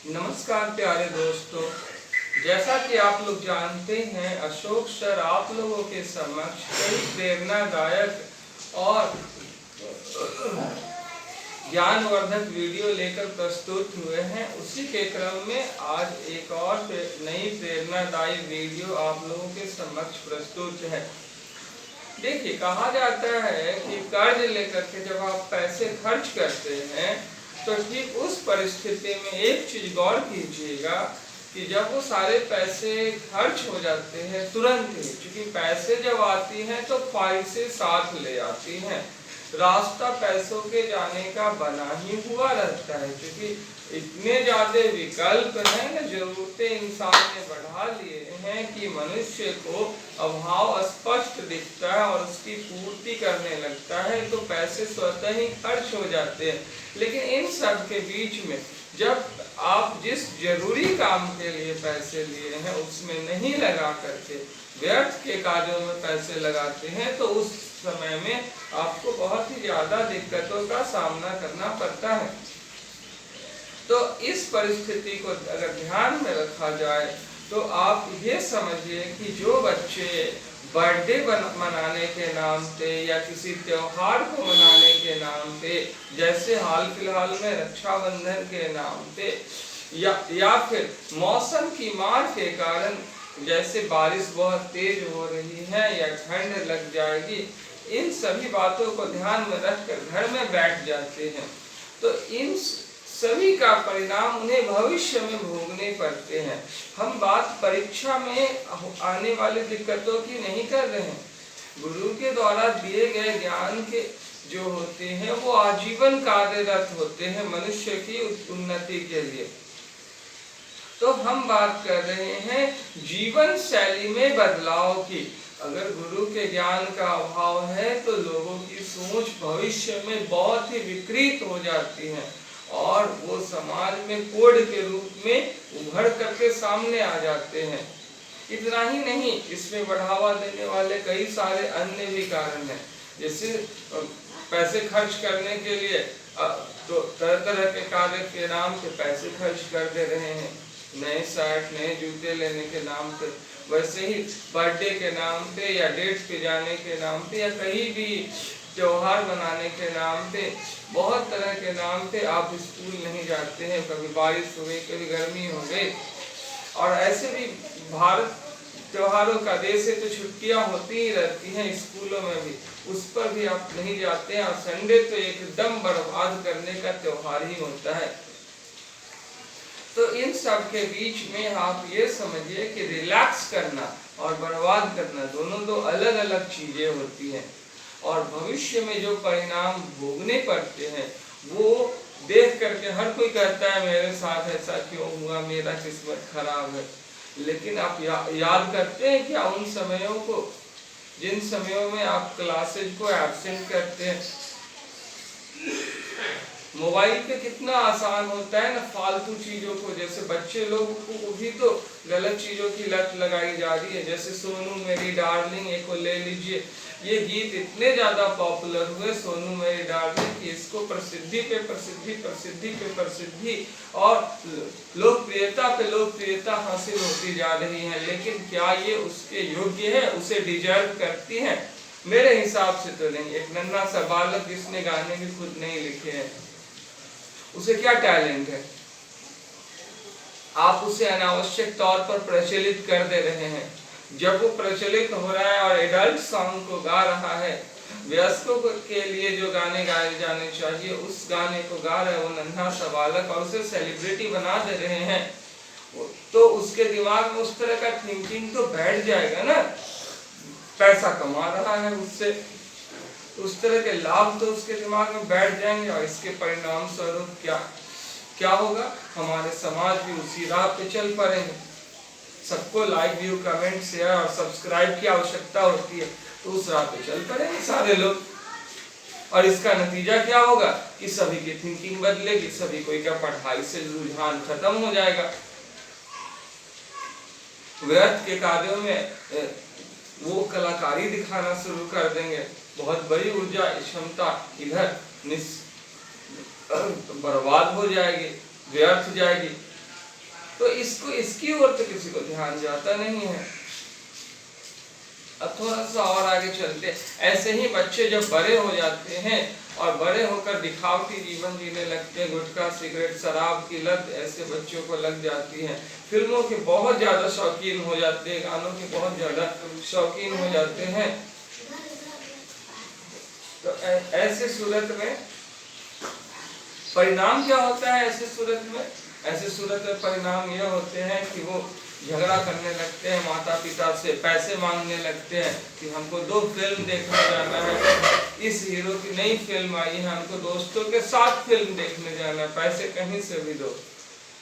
नमस्कार प्यारे दोस्तों, जैसा कि आप लोग जानते हैं अशोक सर आप लोगों के समक्ष कई प्रेरणादायक और ज्ञानवर्धक वीडियो लेकर प्रस्तुत हुए हैं। उसी के क्रम में आज एक और नई प्रेरणादायी वीडियो आप लोगों के समक्ष प्रस्तुत है। देखिए, कहा जाता है कि कर्ज लेकर के जब आप पैसे खर्च करते हैं तो ठीक उस परिस्थिति में एक चीज गौर कीजिएगा कि जब वो सारे पैसे खर्च हो जाते हैं तुरंत ही, क्योंकि पैसे जब आती हैं तो ख्वाहिशें साथ ले आती हैं, रास्ता पैसों के जाने का बना ही हुआ रहता है। क्योंकि इतने ज्यादा विकल्प हैं ना, जरूरतें इंसान ने बढ़ा लिए हैं कि मनुष्य को अभाव स्पष्ट दिखता है और उसकी पूर्ति करने लगता है, तो पैसे स्वतः ही खर्च हो जाते हैं। लेकिन इन सब के बीच में जब आप जिस जरूरी काम के लिए पैसे लिए हैं उसमें नहीं लगा करके व्यर्थ के कार्यों में पैसे लगाते हैं तो उस समय में आपको बहुत ही ज्यादा दिक्कतों का सामना करना पड़ता है। तो इस परिस्थिति को अगर ध्यान में रखा जाए तो आप ये समझिए कि जो बच्चे बर्थडे मनाने के नाम पे या किसी त्योहार को मनाने के नाम पे, जैसे हाल फिलहाल में रक्षाबंधन के नाम पे, या फिर मौसम की मार के कारण जैसे बारिश बहुत तेज हो रही है या ठंड लग जाएगी, इन सभी बातों को ध्यान में रखकर घर में बैठ जाते हैं, तो इन सभी का परिणाम उन्हें भविष्य में भोगने पड़ते हैं। हम बात परीक्षा में आने वाली दिक्कतों की नहीं कर रहे हैं। गुरु के द्वारा दिए गए ज्ञान के जो होते हैं वो आजीवन कार्यरत होते हैं मनुष्य की उन्नति के लिए। तो हम बात कर रहे हैं जीवन शैली में बदलाव की। अगर गुरु के ज्ञान का अभाव है तो लोगों की सोच भविष्य में बहुत ही विकृत हो जाती है और वो समाज में कोड के रूप में उभर करके सामने आ जाते हैं। इतना ही नहीं, इसमें बढ़ावा देने वाले कई सारे अन्य भी कारण हैं। जैसे पैसे खर्च करने के लिए तो तरह तरह के कार्य के नाम पे पैसे खर्च कर दे रहे हैं, नए शर्ट नए जूते लेने के नाम पे। वैसे ही बर्थडे के नाम पे या डेट पे जाने के नाम पे या कहीं भी त्योहार मनाने के नाम पे, बहुत तरह के नाम पे आप स्कूल नहीं जाते हैं, कभी बारिश हो गई कभी गर्मी हो गई। और ऐसे भी भारत त्योहारों का देश है तो छुट्टियां होती ही रहती हैं स्कूलों में भी, उस पर भी आप नहीं जाते हैं। और संडे तो एकदम बर्बाद करने का त्योहार ही होता है। तो इन सब के बीच में आप ये समझिए कि रिलैक्स करना और बर्बाद करना दोनों दो अलग अलग चीजें होती हैं, और भविष्य में जो परिणाम भोगने पड़ते हैं वो देख करके हर कोई कहता है मेरे साथ ऐसा क्यों हुआ, मेरा किस्मत खराब है। लेकिन आप याद करते हैं क्या उन समयों को जिन समयों में आप क्लासेज को एब्सेंट करते हैं? मोबाइल पे कितना आसान होता है ना फालतू चीजों को, जैसे बच्चे लोग को भी तो गलत चीजों की लत लगाई जा रही है। जैसे सोनू मेरी डार्लिंग एक को ले लीजिए, ये गीत इतने ज्यादा पॉपुलर हुए सोनू मेरी डार्लिंग की, इसको प्रसिद्धि पे प्रसिद्धि प्रसिद्धि पे प्रसिद्धि और लोकप्रियता पे लोकप्रियता हासिल होती जा रही है। लेकिन क्या ये उसके योग्य है, उसे डिजर्व करती है? मेरे हिसाब से तो नहीं। एक नन्हा सा बालक जिसने गाने भी खुद नहीं लिखे हैं, उसे क्या टैलेंट है? आप उसे अनावश्यक तौर पर प्रचलित कर दे रहे हैं। जब वो प्रचलित हो रहा है और एडल्ट सॉन्ग को गा रहा है, वयस्कों के लिए जो गाने गाए जाने चाहिए उस गाने को गा रहा है वो नन्हा सा बालक, और उसे सेलिब्रिटी बना दे रहे हैं, तो उसके दिमाग में उस तरह का थिंकिंग तो बैठ जाएगा ना। पैसा कमा रहा है उससे, उस तरह के लाभ तो उसके दिमाग में बैठ जाएंगे, और इसके परिणाम स्वरूप क्या होगा? हमारे समाज भी उसी राह पे चल पड़ेंगे। सबको लाइक व्यू कमेंट शेयर और सब्सक्राइब की आवश्यकता होती है, तो उस राह पे चल पड़ेंगे सारे लोग। और इसका नतीजा क्या होगा कि सभी की थिंकिंग बदलेगी, सभी कोई का पढ़ाई से रुझान खत्म हो जाएगा, व्यर्थ के कार्यों में वो कलाकारी दिखाना शुरू कर देंगे, बहुत बड़ी ऊर्जा क्षमता इधर बर्बाद हो जाएगी, व्यर्थ जाएगी। तो इसको इसकी ओर तो किसी को ध्यान जाता नहीं है। अब थोड़ा सा और आगे चलते हैं। ऐसे ही बच्चे जब बड़े हो जाते हैं और बड़े होकर दिखावटी जीवन जीने लगते हैं, गुटखा सिगरेट शराब की लत ऐसे बच्चों को लग जाती है, फिल्मों के बहुत ज्यादा शौकीन हो जाते हैं, गानों के बहुत ज्यादा शौकीन हो जाते हैं, तो ऐसे सूरत में परिणाम क्या होता है? ऐसे सूरत में परिणाम यह होते हैं कि वो झगड़ा करने लगते हैं माता पिता से, पैसे मांगने लगते हैं कि हमको 2 फिल्म देखने जाना है, इस हीरो की नई फिल्म आई है, हमको दोस्तों के साथ फिल्म देखने जाना है, पैसे कहीं से भी दो।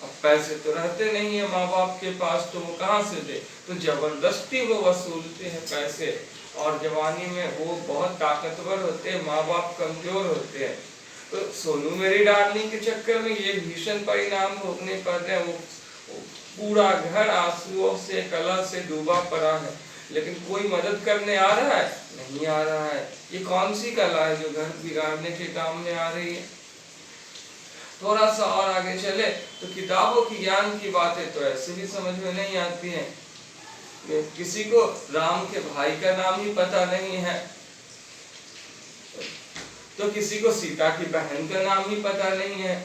अब पैसे तो रहते नहीं है माँ बाप के पास, तो वो कहाँ से दे? तो जबरदस्ती वो वसूलते हैं पैसे, और जवानी में वो बहुत ताकतवर होते हैं, माँ बाप कमजोर होते हैं। तो सोनू मेरी डार्लिंग के चक्कर में ये भीषण परिणाम भोगने पड़ रहे हैं। वो पूरा घर आंसुओं से कलह से डूबा पड़ा है, लेकिन कोई मदद करने आ रहा है? नहीं आ रहा है। ये कौन सी कला है जो घर बिगाड़ने के काम में आ रही है? थोड़ा सा और आगे चले तो किताबों की ज्ञान की बातें तो ऐसे भी समझ में नहीं आती हैं। किसी को राम के भाई का नाम ही पता नहीं है, तो किसी को सीता की बहन का नाम ही पता नहीं है।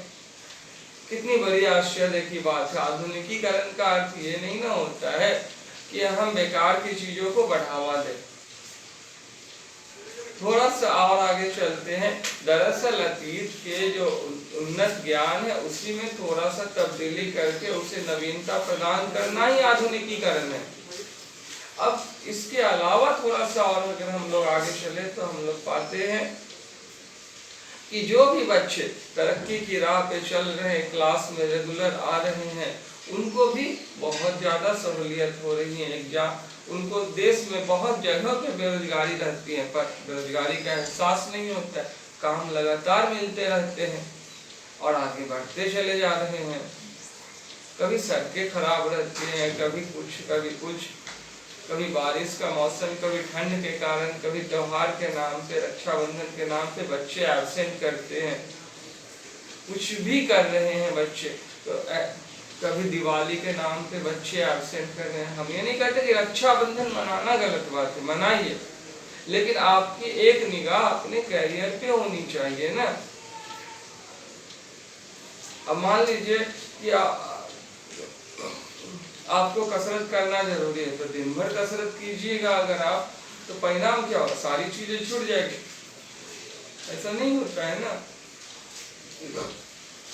कितनी बड़ी आश्चर्य की बात है। आधुनिकीकरण का अर्थ ये नहीं ना होता है कि हम बेकार की चीजों को बढ़ावा दें। थोड़ा सा और आगे चलते हैं। दरअसल अतीत के जो उन्नत ज्ञान है उसी में थोड़ा सा तब्दीली करके उसे नवीनता प्रदान करना ही आधुनिकीकरण है। अब इसके अलावा थोड़ा सा और अगर हम लोग आगे चले तो हम लोग पाते हैं कि जो भी बच्चे तरक्की की राह पे चल रहे हैं, क्लास में रेगुलर आ रहे हैं, उनको भी बहुत ज़्यादा सहूलियत हो रही है। एग्जाम उनको देश में बहुत जगह पे बेरोजगारी रहती है, पर बेरोजगारी का एहसास नहीं होता है, काम लगातार मिलते रहते हैं और आगे बढ़ते चले जा रहे हैं। कभी सड़कें खराब रहती हैं, कभी कुछ, कभी बारिश का मौसम, कभी ठंड के कारण, कभी त्योहार के नाम से, रक्षाबंधन के नाम से बच्चे एब्सेंट करते हैं, कुछ भी कर रहे हैं बच्चे। तो कभी दिवाली के नाम पे बच्चे एब्सेंट कर रहे हैं। हम ये नहीं कहते कि रक्षाबंधन मनाना गलत बात है, मनाइए, लेकिन आपकी एक निगाह अपने कैरियर पे होनी चाहिए ना। अब मान लीजिए कि आपको कसरत करना जरूरी है, तो दिन भर कसरत कीजिएगा अगर आप, तो परिणाम क्या होगा? सारी चीजें छूट जाएगी। ऐसा नहीं होता है ना।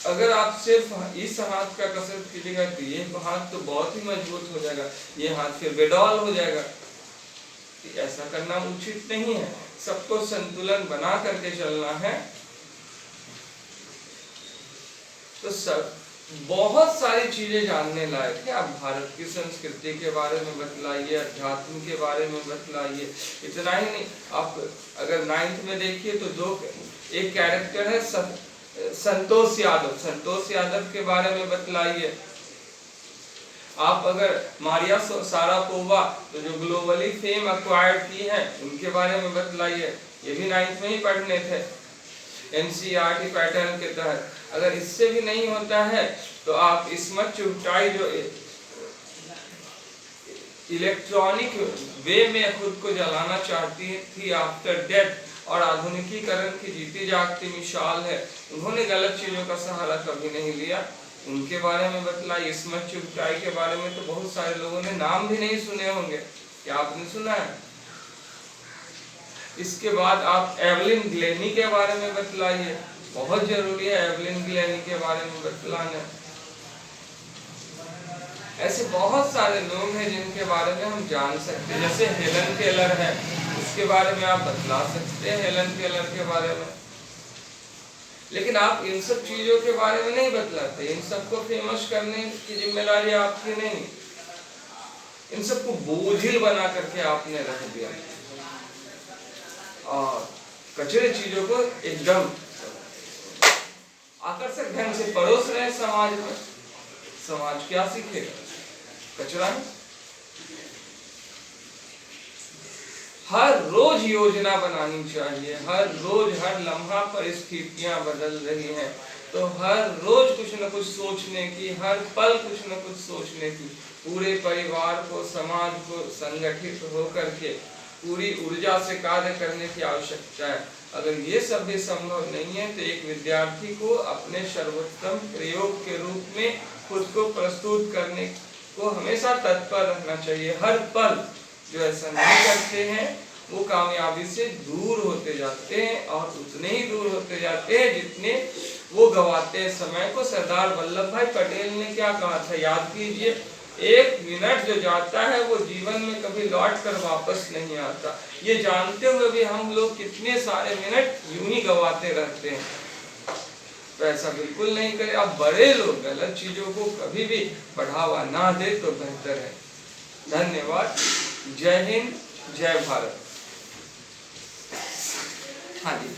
अगर आप सिर्फ इस हाथ का कसरत कीजिएगा तो ये हाथ तो बहुत ही मजबूत हो जाएगा, ये हाथ फिर बेडौल हो जाएगा। ऐसा करना उचित नहीं है। सबको संतुलन बना करके चलना है। तो सब बहुत सारी चीजें जानने लायक है। आप भारत की संस्कृति के बारे में बतलाइए, अध्यात्म के बारे में बतलाइए। इतना ही नहीं, आप अगर 9th में देखिए तो एक कैरेक्टर है संतोष यादव के बारे में बतलाइए। आप अगर मारिया शारापोवा तो जो ग्लोबली फेम एक्वायर्ड की है, उनके बारे में बतलाइए। ये भी 9th में ही पढ़ने थे NCERT पैटर्न के तहत। अगर इससे भी नहीं होता है तो आप स्मृति चुगताई जो इलेक्ट्रॉनिक वे में खुद को जलाना चाहती थी आफ्टर डेथ और आधुनिकीकरण की जीती जागती मिसाल है, उन्होंने गलत चीजों का सहारा कभी नहीं लिया, उनके बारे में बतलाई। स्मृति चुगताई के बारे में तो बहुत सारे लोगों ने नाम भी नहीं सुने होंगे, क्या आपने सुना है? इसके बाद आप एवलिन ग्लेनी के बारे में बतलाइए, बहुत जरूरी है एवलिन ग्लेनी के बारे में बतलाना। ऐसे बहुत सारे लोग हैं जिनके बारे में हम जान सकते हैं, जैसे हेलन केलर है, उसके बारे में आप बतला सकते हैं हेलन केलर के बारे में। लेकिन आप इन सब चीजों के बारे में नहीं बतलाते। इन सबको फेमस करने की जिम्मेदारी आपकी नहीं, इन सबको बोझिल बना करके आपने रख दिया और कचरे चीजों को एकदम आकर्षक ढंग से परोस रहे समाज में। समाज क्या सीखेगा? कचरा। हर रोज योजना बनानी चाहिए। हर रोज हर लम्हा परिस्थितियां बदल रही हैं। तो हर रोज कुछ न कुछ सोचने की, हर पल कुछ न कुछ सोचने की, पूरे परिवार को, समाज को संगठित होकर के पूरी ऊर्जा से कार्य करने की आवश्यकता है। अगर ये सब भी संभव नहीं है तो एक विद्यार्थी को अपने सर्वोत्तम प्रयोग के रूप में खुद को प्रस्तुत करने को हमेशा तत्पर रहना चाहिए। हर पल जो ऐसा नहीं करते हैं वो कामयाबी से दूर होते जाते हैं, और उतने ही दूर होते जाते हैं जितने वो गवाते हैं समय को। सरदार वल्लभ भाई पटेल ने क्या कहा था, याद कीजिए, 1 मिनट जो जाता है वो जीवन में कभी लौट कर वापस नहीं आता। ये जानते हुए भी हम लोग कितने सारे मिनट यूं ही गवाते रहते हैं। तो ऐसा बिल्कुल नहीं करें। अब बड़े लोग गलत चीजों को कभी भी बढ़ावा ना दे तो बेहतर है। धन्यवाद। जय हिंद, जय भारत। हाँ जी।